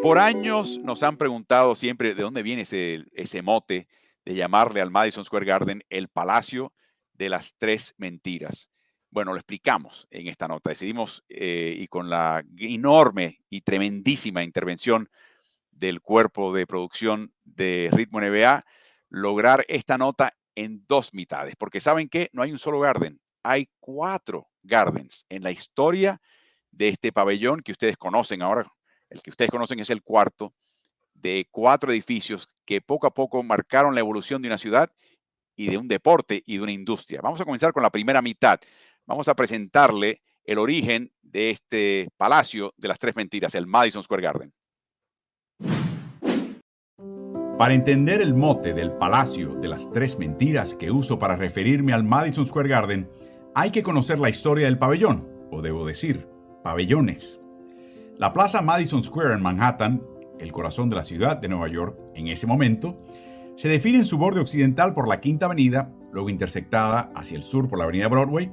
Por años nos han preguntado siempre de dónde viene ese mote de llamarle al Madison Square Garden el Palacio de las Tres Mentiras. Bueno, lo explicamos en esta nota. Decidimos, y con la enorme y tremendísima intervención del cuerpo de producción de Ritmo NBA, lograr esta nota en dos mitades. Porque ¿saben qué? No hay un solo Garden. Hay 4 Gardens en la historia de este pabellón que ustedes conocen ahora. El que ustedes conocen es el cuarto de 4 edificios que poco a poco marcaron la evolución de una ciudad y de un deporte y de una industria. Vamos a comenzar con la primera mitad. Vamos a presentarle el origen de este Palacio de las Tres Mentiras, el Madison Square Garden. Para entender el mote del Palacio de las Tres Mentiras que uso para referirme al Madison Square Garden, hay que conocer la historia del pabellón, o debo decir, pabellones. La Plaza Madison Square en Manhattan, el corazón de la ciudad de Nueva York en ese momento, se define en su borde occidental por la Quinta Avenida, luego intersectada hacia el sur por la Avenida Broadway,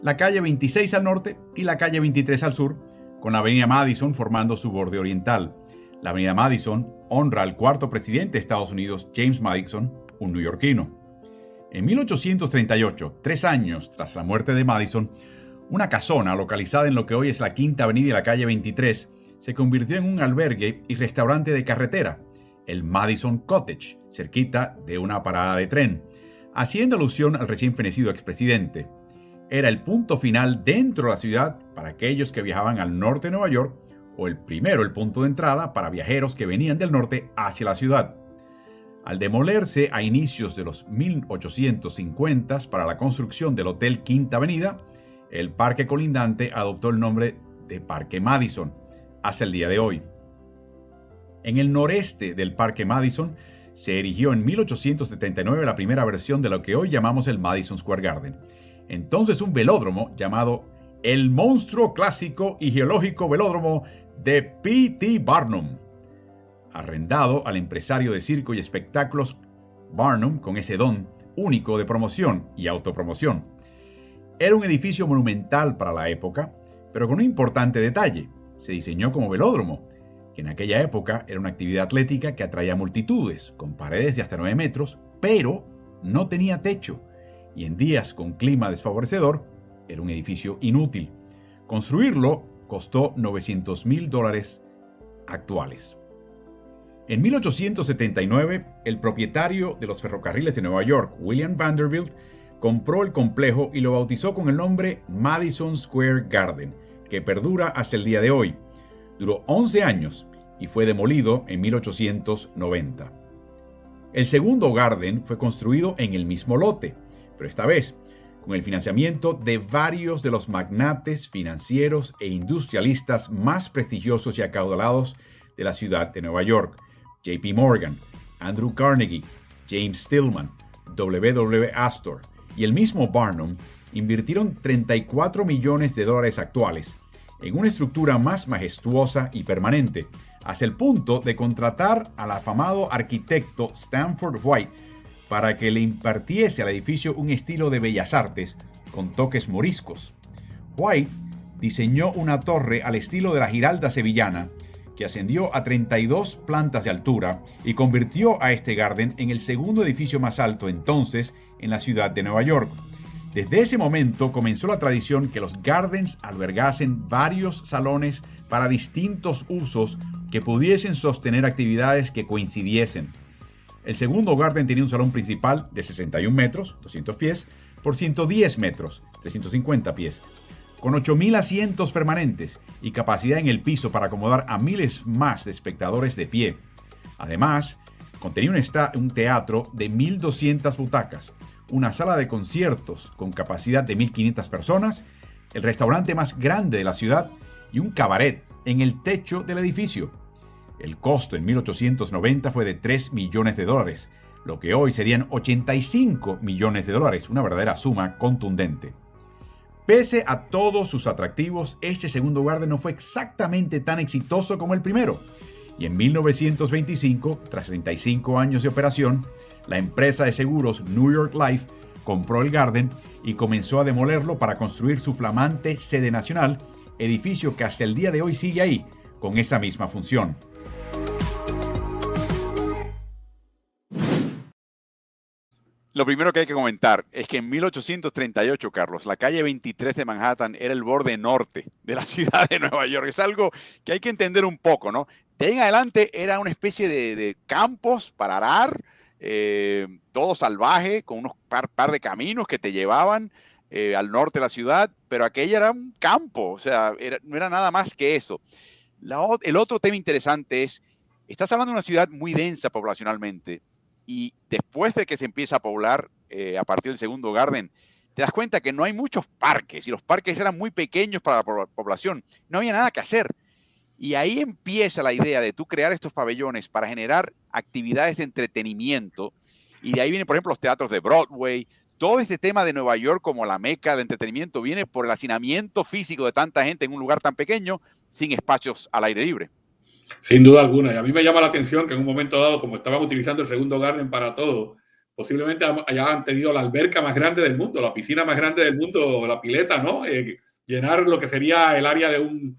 la calle 26 al norte y la calle 23 al sur, con la Avenida Madison formando su borde oriental. La Avenida Madison honra al cuarto presidente de Estados Unidos, James Madison, un neoyorquino. En 1838, 3 años tras la muerte de Madison, una casona localizada en lo que hoy es la Quinta Avenida y la calle 23 se convirtió en un albergue y restaurante de carretera, el Madison Cottage, cerquita de una parada de tren, haciendo alusión al recién fenecido expresidente. Era el punto final dentro de la ciudad para aquellos que viajaban al norte de Nueva York, o el punto de entrada para viajeros que venían del norte hacia la ciudad. Al demolerse a inicios de los 1850 para la construcción del Hotel Quinta Avenida, el parque colindante adoptó el nombre de Parque Madison hasta el día de hoy. En el noreste del Parque Madison se erigió en 1879 la primera versión de lo que hoy llamamos el Madison Square Garden, entonces un velódromo llamado el monstruo clásico y geológico velódromo de P.T. Barnum, arrendado al empresario de circo y espectáculos Barnum con ese don único de promoción y autopromoción. Era un edificio monumental para la época, pero con un importante detalle: se diseñó como velódromo, que en aquella época era una actividad atlética que atraía multitudes, con paredes de hasta 9 metros, pero no tenía techo, y en días con clima desfavorecedor, era un edificio inútil. Construirlo costó $900,000 actuales. En 1879, el propietario de los ferrocarriles de Nueva York, William Vanderbilt, compró el complejo y lo bautizó con el nombre Madison Square Garden, que perdura hasta el día de hoy. Duró 11 años y fue demolido en 1890. El segundo Garden fue construido en el mismo lote, pero esta vez con el financiamiento de varios de los magnates financieros e industrialistas más prestigiosos y acaudalados de la ciudad de Nueva York: J.P. Morgan, Andrew Carnegie, James Stillman, W.W. Astor y el mismo Barnum invirtieron $34 millones actuales en una estructura más majestuosa y permanente, hasta el punto de contratar al afamado arquitecto Stanford White para que le impartiese al edificio un estilo de bellas artes con toques moriscos. White diseñó una torre al estilo de la Giralda sevillana que ascendió a 32 plantas de altura y convirtió a este Garden en el segundo edificio más alto entonces en la ciudad de Nueva York. Desde ese momento comenzó la tradición que los Gardens albergasen varios salones para distintos usos que pudiesen sostener actividades que coincidiesen. El segundo Garden tenía un salón principal de 61 metros, 200 pies, por 110 metros, 350 pies, con 8,000 asientos permanentes y capacidad en el piso para acomodar a miles más de espectadores de pie. Además, contenía un teatro de 1,200 butacas, una sala de conciertos con capacidad de 1,500 personas, el restaurante más grande de la ciudad y un cabaret en el techo del edificio. El costo en 1890 fue de $3 millones, lo que hoy serían $85 millones, una verdadera suma contundente. Pese a todos sus atractivos, este segundo Garden no fue exactamente tan exitoso como el primero, y en 1925, tras 35 años de operación, la empresa de seguros New York Life compró el Garden y comenzó a demolerlo para construir su flamante sede nacional, edificio que hasta el día de hoy sigue ahí, con esa misma función. Lo primero que hay que comentar es que en 1838, Carlos, la calle 23 de Manhattan era el borde norte de la ciudad de Nueva York. Es algo que hay que entender un poco, ¿no? De ahí en adelante era una especie de campos para arar, todo salvaje, con unos par de caminos que te llevaban al norte de la ciudad, pero aquella era un campo, o sea, no era nada más que eso. El otro tema interesante es, estás hablando de una ciudad muy densa poblacionalmente, y después de que se empieza a poblar a partir del segundo Garden, te das cuenta que no hay muchos parques y los parques eran muy pequeños para la población. No había nada que hacer. Y ahí empieza la idea de tú crear estos pabellones para generar actividades de entretenimiento. Y de ahí vienen, por ejemplo, los teatros de Broadway. Todo este tema de Nueva York como la meca de entretenimiento viene por el hacinamiento físico de tanta gente en un lugar tan pequeño sin espacios al aire libre. Sin duda alguna. Y a mí me llama la atención que en un momento dado, como estaban utilizando el segundo Garden para todo, posiblemente hayan tenido la alberca más grande del mundo, la piscina más grande del mundo, la pileta, ¿no? Llenar lo que sería el área de un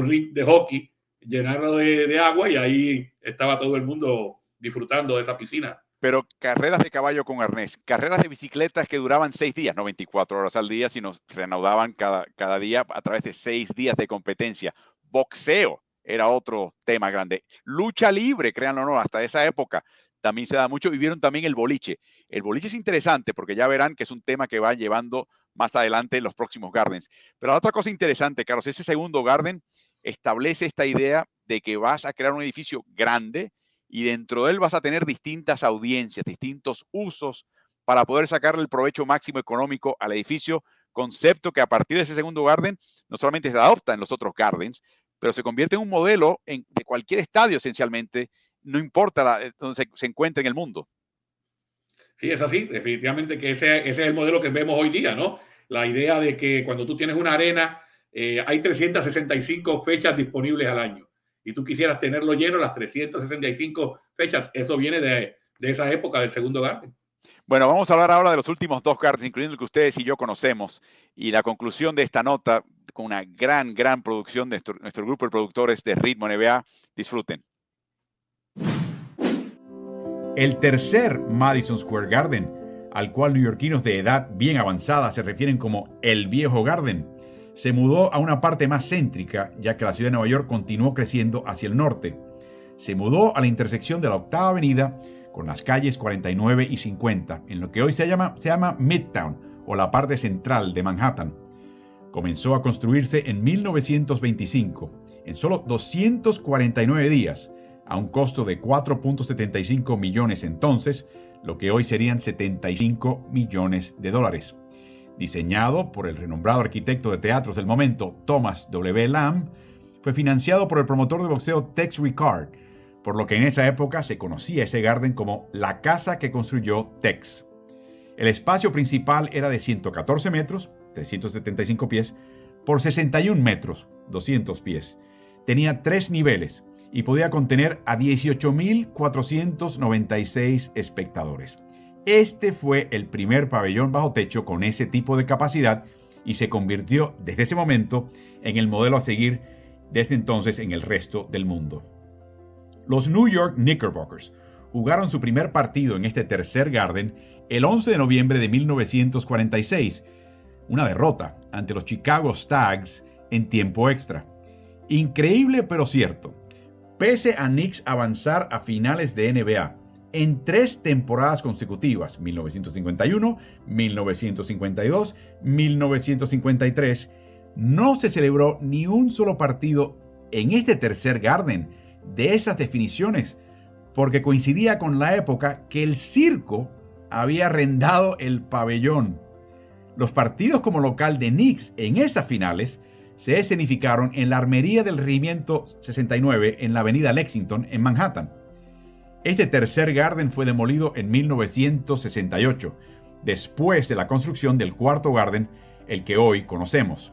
ring de hockey, llenarlo de agua, y ahí estaba todo el mundo disfrutando de esa piscina. Pero carreras de caballo con arnés, carreras de bicicletas que duraban 6 días, no 24 horas al día, sino reanudaban cada día a través de 6 días de competencia. Boxeo era otro tema grande. Lucha libre, créanlo o no, hasta esa época también se da mucho. Vivieron también el boliche. El boliche es interesante porque ya verán que es un tema que va llevando más adelante en los próximos Gardens. Pero la otra cosa interesante, Carlos, ese segundo Garden establece esta idea de que vas a crear un edificio grande y dentro de él vas a tener distintas audiencias, distintos usos para poder sacarle el provecho máximo económico al edificio, concepto que a partir de ese segundo Garden no solamente se adopta en los otros Gardens, pero se convierte en un modelo de cualquier estadio esencialmente, no importa donde se encuentre en el mundo. Sí, es así, definitivamente que ese es el modelo que vemos hoy día, ¿no? La idea de que cuando tú tienes una arena, hay 365 fechas disponibles al año y tú quisieras tenerlo lleno las 365 fechas. Eso viene de esa época del segundo Garden. Bueno, vamos a hablar ahora de los últimos 2 Gardens, incluyendo el que ustedes y yo conocemos, y la conclusión de esta nota con una gran producción de nuestro grupo de productores de Ritmo NBA. Disfruten. El tercer Madison Square Garden, al cual neoyorquinos de edad bien avanzada se refieren como el Viejo Garden, se mudó a una parte más céntrica, ya que la ciudad de Nueva York continuó creciendo hacia el norte. Se mudó a la intersección de la Octava Avenida con las calles 49 y 50, en lo que hoy se llama Midtown, o la parte central de Manhattan. Comenzó a construirse en 1925, en solo 249 días, a un costo de 4.75 millones entonces, lo que hoy serían 75 millones de dólares. Diseñado por el renombrado arquitecto de teatros del momento, Thomas W. Lamb, fue financiado por el promotor de boxeo Tex Rickard, por lo que en esa época se conocía ese Garden como la casa que construyó Tex. El espacio principal era de 114 metros, 375 pies, por 61 metros, 200 pies. Tenía 3 niveles y podía contener a 18.496 espectadores. Este fue el primer pabellón bajo techo con ese tipo de capacidad y se convirtió desde ese momento en el modelo a seguir desde entonces en el resto del mundo. Los New York Knickerbockers jugaron su primer partido en este tercer Garden el 11 de noviembre de 1946, una derrota ante los Chicago Stags en tiempo extra. Increíble pero cierto, pese a Knicks avanzar a finales de NBA en 3 temporadas consecutivas, 1951, 1952, 1953, no se celebró ni un solo partido en este tercer Garden de esas definiciones, porque coincidía con la época que el circo había arrendado el pabellón. Los partidos como local de Knicks en esas finales se escenificaron en la Armería del Regimiento 69 en la avenida Lexington en Manhattan. Este tercer Garden fue demolido en 1968, después de la construcción del cuarto Garden, el que hoy conocemos.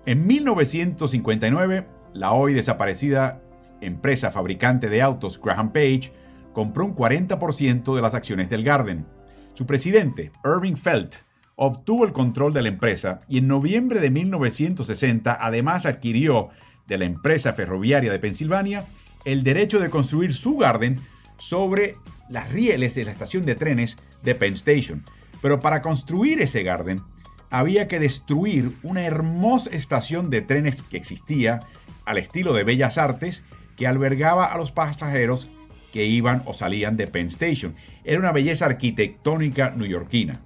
En 1959, la hoy desaparecida empresa fabricante de autos Graham Page compró un 40% de las acciones del Garden. Su presidente, Irving Felt, obtuvo el control de la empresa y en noviembre de 1960 además adquirió de la empresa ferroviaria de Pensilvania el derecho de construir su Garden sobre las rieles de la estación de trenes de Penn Station. Pero para construir ese Garden había que destruir una hermosa estación de trenes que existía al estilo de Bellas Artes, que albergaba a los pasajeros que iban o salían de Penn Station. Era una belleza arquitectónica neoyorquina.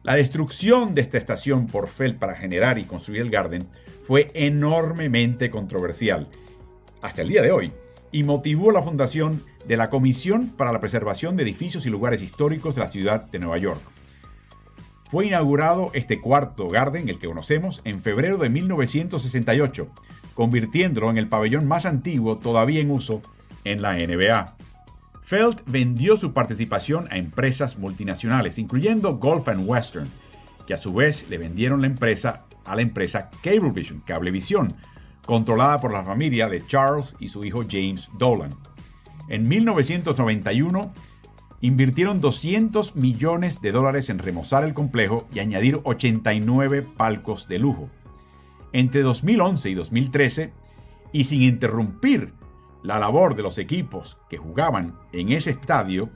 La destrucción de esta estación por Felt para generar y construir el Garden fue enormemente controversial hasta el día de hoy y motivó la fundación de la Comisión para la Preservación de Edificios y Lugares Históricos de la ciudad de Nueva York. Fue inaugurado este cuarto Garden, el que conocemos, en febrero de 1968, convirtiéndolo en el pabellón más antiguo todavía en uso en la NBA. Felt vendió su participación a empresas multinacionales, incluyendo Gulf and Western, que a su vez le vendieron la empresa a la empresa Cablevision, Cablevisión, controlada por la familia de Charles y su hijo James Dolan. En 1991, invirtieron $200 millones en remozar el complejo y añadir 89 palcos de lujo. Entre 2011 y 2013, y sin interrumpir la labor de los equipos que jugaban en ese estadio,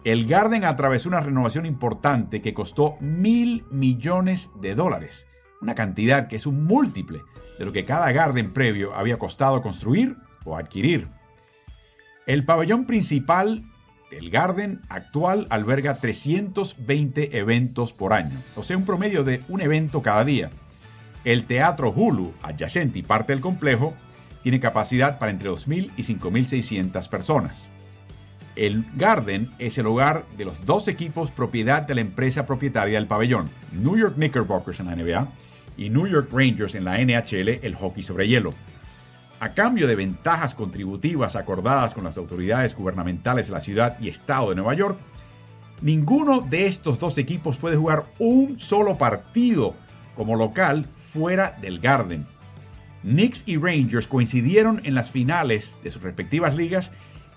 el Garden atravesó una renovación importante que costó $1,000 millones, una cantidad que es un múltiple de lo que cada Garden previo había costado construir o adquirir. El pabellón principal del Garden actual alberga 320 eventos por año, o sea, un promedio de un evento cada día. El Teatro Hulu, adyacente y parte del complejo, tiene capacidad para entre 2,000 y 5,600 personas. El Garden es el hogar de los dos equipos propiedad de la empresa propietaria del pabellón, New York Knickerbockers en la NBA y New York Rangers en la NHL, el hockey sobre hielo. A cambio de ventajas contributivas acordadas con las autoridades gubernamentales de la ciudad y estado de Nueva York, ninguno de estos dos equipos puede jugar un solo partido como local fuera del Garden. Knicks y Rangers coincidieron en las finales de sus respectivas ligas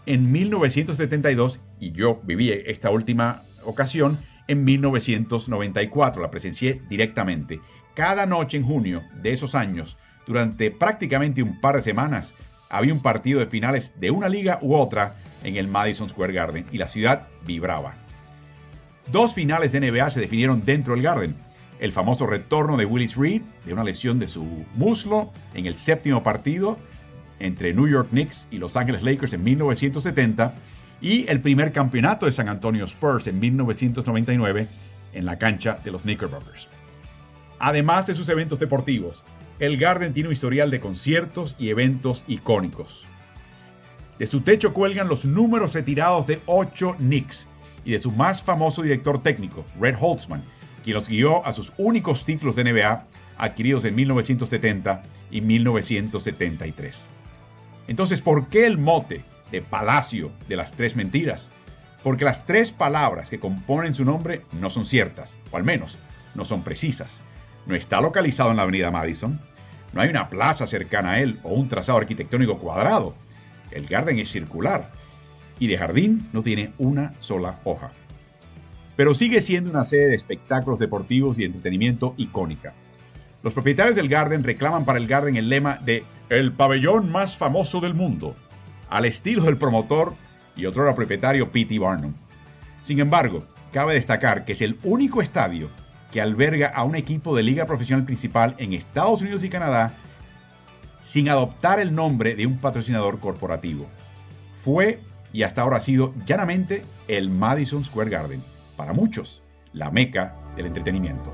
en 1972 y yo viví esta última ocasión en 1994, la presencié directamente. Cada noche en junio de esos años, durante prácticamente un par de semanas, había un partido de finales de una liga u otra en el Madison Square Garden y la ciudad vibraba. Dos finales de NBA se definieron dentro del Garden. El famoso retorno de Willis Reed de una lesión de su muslo en el séptimo partido entre New York Knicks y Los Ángeles Lakers en 1970 y el primer campeonato de San Antonio Spurs en 1999 en la cancha de los Knickerbockers. Además de sus eventos deportivos, el Garden tiene un historial de conciertos y eventos icónicos. De su techo cuelgan los números retirados de 8 Knicks y de su más famoso director técnico, Red Holtzman, quien los guió a sus únicos títulos de NBA adquiridos en 1970 y 1973. Entonces, ¿por qué el mote de Palacio de las Tres Mentiras? Porque las tres palabras que componen su nombre no son ciertas, o al menos no son precisas. No está localizado en la avenida Madison, no hay una plaza cercana a él o un trazado arquitectónico cuadrado. El Garden es circular y de jardín no tiene una sola hoja. Pero sigue siendo una sede de espectáculos deportivos y entretenimiento icónica. Los propietarios del Garden reclaman para el Garden el lema de el pabellón más famoso del mundo, al estilo del promotor y otro propietario P.T. Barnum. Sin embargo, cabe destacar que es el único estadio que alberga a un equipo de liga profesional principal en Estados Unidos y Canadá sin adoptar el nombre de un patrocinador corporativo. Fue y hasta ahora ha sido llanamente el Madison Square Garden, para muchos, la meca del entretenimiento.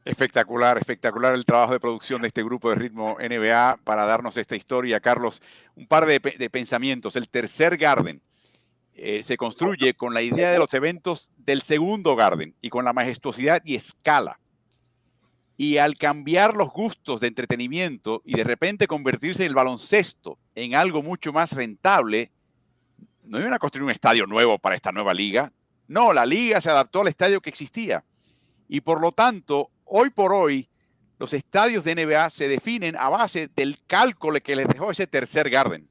Espectacular, espectacular el trabajo de producción de este grupo de Ritmo NBA para darnos esta historia. Carlos, un par de pensamientos. El tercer Garden se construye con la idea de los eventos del segundo Garden y con la majestuosidad y escala. Y al cambiar los gustos de entretenimiento y de repente convertirse el baloncesto en algo mucho más rentable, no iban a construir un estadio nuevo para esta nueva liga. No, la liga se adaptó al estadio que existía. Y por lo tanto, hoy por hoy, los estadios de NBA se definen a base del cálculo que les dejó ese tercer Garden.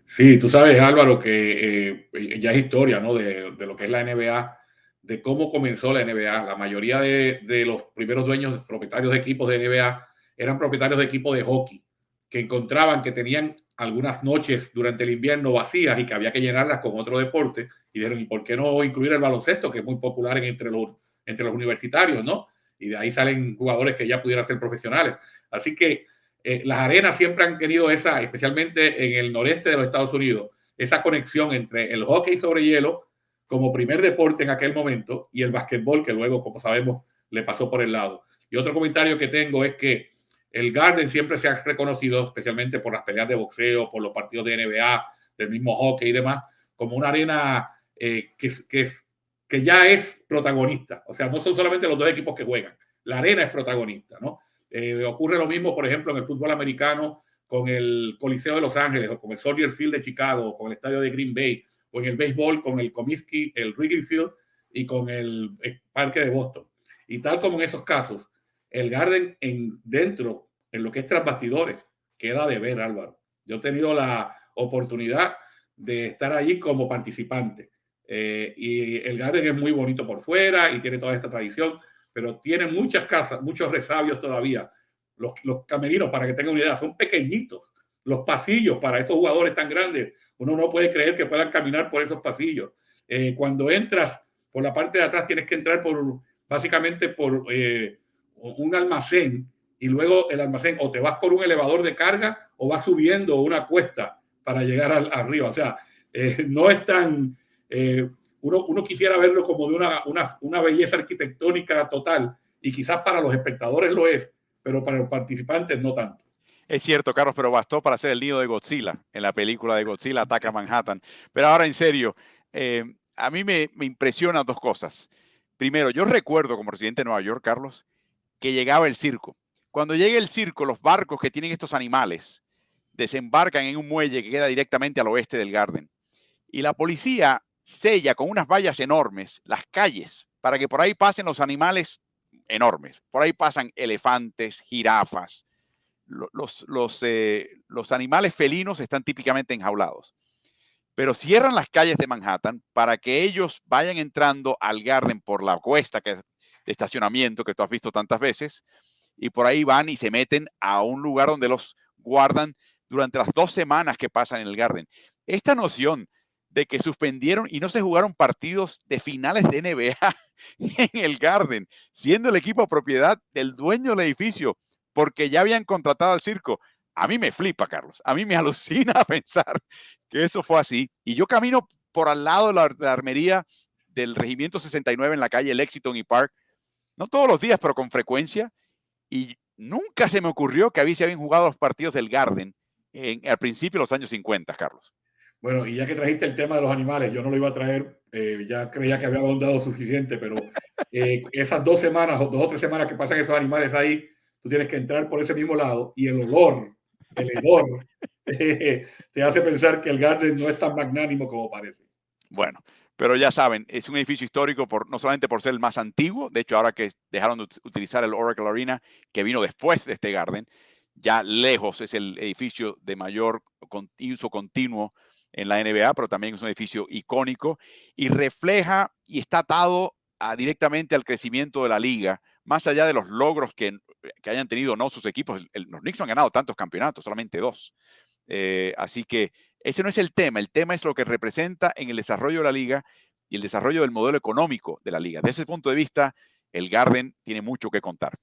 Sí, tú sabes, Álvaro, que ya es historia, ¿no? de lo que es la NBA, de cómo comenzó la NBA. La mayoría de los primeros dueños, propietarios de equipos de NBA, eran propietarios de equipos de hockey, que encontraban que tenían algunas noches durante el invierno vacías y que había que llenarlas con otro deporte. Y dijeron, ¿y por qué no incluir el baloncesto, que es muy popular entre los universitarios, ¿no? Y de ahí salen jugadores que ya pudieran ser profesionales. Así que las arenas siempre han tenido esa, especialmente en el noreste de los Estados Unidos, esa conexión entre el hockey sobre hielo como primer deporte en aquel momento y el básquetbol, que luego, como sabemos, le pasó por el lado. Y otro comentario que tengo es que el Garden siempre se ha reconocido, especialmente por las peleas de boxeo, por los partidos de NBA, del mismo hockey y demás, como una arena que ya es protagonista. O sea, no son solamente los dos equipos que juegan, la arena es protagonista, ¿no? Ocurre lo mismo, por ejemplo, en el fútbol americano con el Coliseo de Los Ángeles, o con el Soldier Field de Chicago, o con el estadio de Green Bay, o en el béisbol con el Comiskey, el Wrigley Field y con el parque de Boston. Y tal como en esos casos, el Garden dentro, en lo que es tras bastidores, queda de ver, Álvaro. Yo he tenido la oportunidad de estar allí como participante. Y el Garden es muy bonito por fuera y tiene toda esta tradición, pero tiene muchas casas, muchos resabios todavía. Los camerinos, para que tengan una idea, son pequeñitos. Los pasillos para esos jugadores tan grandes, uno no puede creer que puedan caminar por esos pasillos. Cuando entras por la parte de atrás, tienes que entrar básicamente por un almacén, y luego el almacén o te vas por un elevador de carga o vas subiendo una cuesta para llegar arriba. O sea, no es tan... uno quisiera verlo como de una belleza arquitectónica total, y quizás para los espectadores lo es, pero para los participantes no tanto. Es cierto, Carlos, pero bastó para hacer el nido de Godzilla en la película de Godzilla Ataca Manhattan. Pero ahora, en serio, a mí me impresionan dos cosas. Primero, yo recuerdo como residente de Nueva York, Carlos, que llegaba el circo. Cuando llega el circo, los barcos que tienen estos animales desembarcan en un muelle que queda directamente al oeste del Garden. Y la policía sella con unas vallas enormes las calles para que por ahí pasen los animales enormes. Por ahí pasan elefantes, jirafas. Los animales felinos están típicamente enjaulados. Pero cierran las calles de Manhattan para que ellos vayan entrando al Garden por la cuesta de estacionamiento que tú has visto tantas veces, y por ahí van y se meten a un lugar donde los guardan durante las 2 semanas que pasan en el Garden. Esta noción de que suspendieron y no se jugaron partidos de finales de NBA en el Garden, siendo el equipo propiedad del dueño del edificio, porque ya habían contratado al circo, a mí me flipa, Carlos. A mí me alucina pensar que eso fue así. Y yo camino por al lado de la armería del Regimiento 69 en la calle Lexington y Park, no todos los días, pero con frecuencia, y nunca se me ocurrió que se habían jugado los partidos del Garden al principio de los años 50, Carlos. Bueno, y ya que trajiste el tema de los animales, yo no lo iba a traer, ya creía que había abundado suficiente, pero esas 2 semanas o 2 o 3 semanas que pasan esos animales ahí, tú tienes que entrar por ese mismo lado, y el hedor, te hace pensar que el Garden no es tan magnánimo como parece. Bueno, pero ya saben, es un edificio histórico no solamente por ser el más antiguo, de hecho ahora que dejaron de utilizar el Oracle Arena, que vino después de este Garden, ya lejos es el edificio de mayor uso continuo en la NBA, pero también es un edificio icónico y refleja y está atado directamente al crecimiento de la liga, más allá de los logros que hayan tenido no sus equipos. Los Knicks no han ganado tantos campeonatos, solamente 2. Así que ese no es el tema es lo que representa en el desarrollo de la liga y el desarrollo del modelo económico de la liga. Desde ese punto de vista, el Garden tiene mucho que contar.